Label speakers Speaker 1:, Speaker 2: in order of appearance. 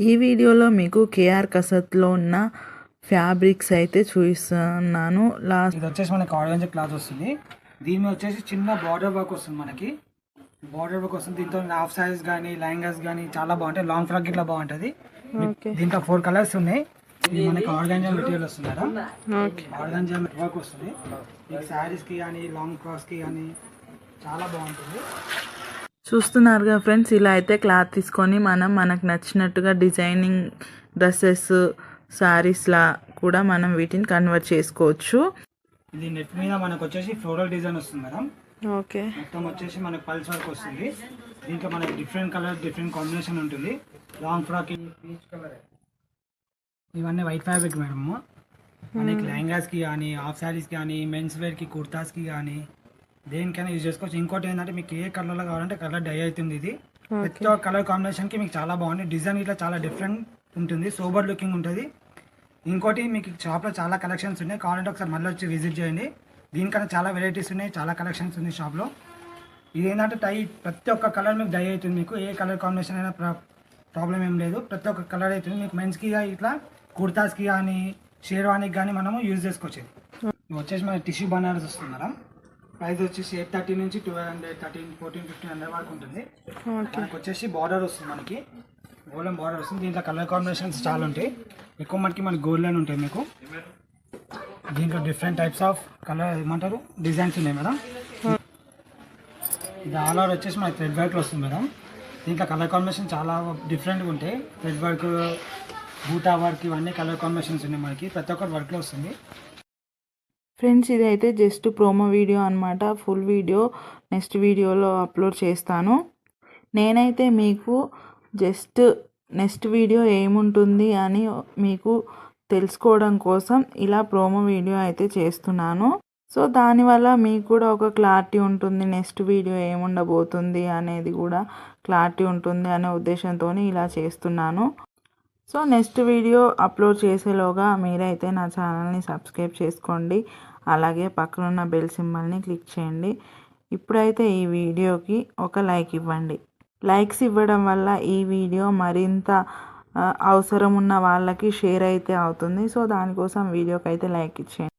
Speaker 1: ఈ వీడియోలో మీకు కేఆర్ కసత్లో ఉన్న ఫ్యాబ్రిక్స్ అయితే చూపిస్తున్నాను.
Speaker 2: ఇది వచ్చేసి మనకి ఆరెంజ్ క్లాత్ వస్తుంది. దీని మీద వచ్చేసి చిన్న బార్డర్ వర్క్ వస్తుంది. మనకి బార్డర్ వర్క్ వస్తుంది. దీంతో హాఫ్ సారీస్ కానీ లెహంగాస్ కానీ చాలా బాగుంటాయి. లాంగ్ ఫ్రాక్ ఇట్లా బాగుంటుంది. దీంట్లో 4 కలర్స్ ఉన్నాయి. ఇది మనకి ఆర్గాంజా మెటీరియల్ వస్తుంది కదా, ఆర్గాంజా వర్క్ వస్తుంది. మీకు శారీస్కి కానీ లాంగ్ ఫ్రాక్స్కి కానీ చాలా బాగుంటుంది.
Speaker 1: చూస్తున్నారుగా ఫ్రెండ్స్, ఇలా అయితే క్లాత్ తీసుకొని మనకు నచ్చినట్టుగా డిజైనింగ్ డ్రెస్సెస్ శారీస్లా కూడా మనం వీటిని కన్వర్ట్ చేసుకోవచ్చు.
Speaker 2: ఇది నెట్ మీద మనకు వచ్చేసి ఫ్లోరల్ డిజైన్ వస్తుంది మేడం.
Speaker 1: ఓకే,
Speaker 2: మొత్తం వచ్చేసి మనకి పల్స్ వర్క్ వస్తుంది. దీంట్లో మనకి డిఫరెంట్ కలర్ డిఫరెంట్ కాంబినేషన్ ఉంటుంది. లాంగ్ ఫ్రాక్ పీచ్ కలర్, ఇవన్నీ వైట్ ఫ్యాబ్రిక్ మేడం. మనకి లెహంగాస్కి కానీ హాఫ్ శారీస్కి కానీ మెన్స్ వేర్కి కుర్తాస్కి కానీ దేనికైనా యూజ్ చేసుకోవచ్చు. ఇంకోటి ఏంటంటే మీకు ఏ కలర్లో కావాలంటే కలర్ డై అవుతుంది. ఇది ప్రతి ఒక్క కలర్ కాంబినేషన్కి మీకు చాలా బాగుంది. డిజైన్ ఇట్లా చాలా డిఫరెంట్ ఉంటుంది, సోబర్ లుకింగ్ ఉంటుంది. ఇంకోటి మీకు షాప్లో చాలా కలెక్షన్స్ ఉన్నాయి. కావాలంటే ఒకసారి మళ్ళీ వచ్చి విజిట్ చేయండి. దీనికన్నా చాలా వెరైటీస్ ఉన్నాయి, చాలా కలెక్షన్స్ ఉన్నాయి షాప్లో. ఇది ఏంటంటే ప్రతి ఒక్క కలర్ మీకు డై అవుతుంది. మీకు ఏ కలర్ కాంబినేషన్ అయినా ప్రాబ్లం ఏం లేదు. ప్రతి ఒక్క కలర్ అవుతుంది. మీకు మెన్స్కి ఇట్లా కుర్తాస్కి కానీ షేర్వానికి కానీ మనము యూజ్ చేసుకోవచ్చు. వచ్చేసి మన టిష్యూ బనారస్ వస్తుంది మేడం. ప్రైస్ వచ్చేసి 830 నుంచి 1200, 13, 14, 1500 వరకు ఉంటుంది. మనకు వచ్చేసి బార్డర్ వస్తుంది. మనకి గోల్డెన్ బార్డర్ వస్తుంది. దీంట్లో కలర్ కాంబినేషన్స్ చాలా ఉంటాయి. ఎక్కువ మనకి గోల్డ్ లైన్ ఉంటాయి. మీకు దీంట్లో డిఫరెంట్ టైప్స్ ఆఫ్ కలర్ ఏమంటారు డిజైన్స్ ఉన్నాయి మేడం. ఇది ఆల్ ఓవర్ వచ్చేసి మనకి థ్రెడ్ వర్క్లో వస్తుంది మేడం. దీంట్లో కలర్ కాంబినేషన్ చాలా డిఫరెంట్గా ఉంటాయి. థ్రెడ్ వర్క్, బూటా వర్క్, ఇవన్నీ కలర్ కాంబినేషన్స్ ఉన్నాయి. మనకి ప్రతి ఒక్కటి వర్క్లో వస్తుంది.
Speaker 1: ఫ్రెండ్స్, ఇదైతే జస్ట్ ప్రోమో వీడియో అనమాట. ఫుల్ వీడియో నెక్స్ట్ వీడియోలో అప్లోడ్ చేస్తాను. నేనైతే మీకు జస్ట్ నెక్స్ట్ వీడియో ఏముంటుంది అని మీకు తెలుసుకోవడం కోసం ఇలా ప్రోమో వీడియో అయితే చేస్తున్నాను. సో దానివల్ల మీకు కూడా ఒక క్లారిటీ ఉంటుంది, నెక్స్ట్ వీడియో ఏముండబోతుంది అనేది కూడా క్లారిటీ ఉంటుంది అనే ఉద్దేశంతో ఇలా చేస్తున్నాను. సో నెక్స్ట్ వీడియో అప్లోడ్ చేసేలోగా మీరైతే నా ఛానల్ని సబ్స్క్రైబ్ చేసుకోండి. అలాగే పక్కనున్న బెల్ సింబల్ని క్లిక్ చేయండి. ఇప్పుడైతే ఈ వీడియోకి ఒక లైక్ ఇవ్వండి. లైక్స్ ఇవ్వడం వల్ల ఈ వీడియో మరింత అవసరం ఉన్న వాళ్ళకి షేర్ అయితే అవుతుంది. సో దానికోసం వీడియోకి అయితే లైక్ ఇచ్చేయండి.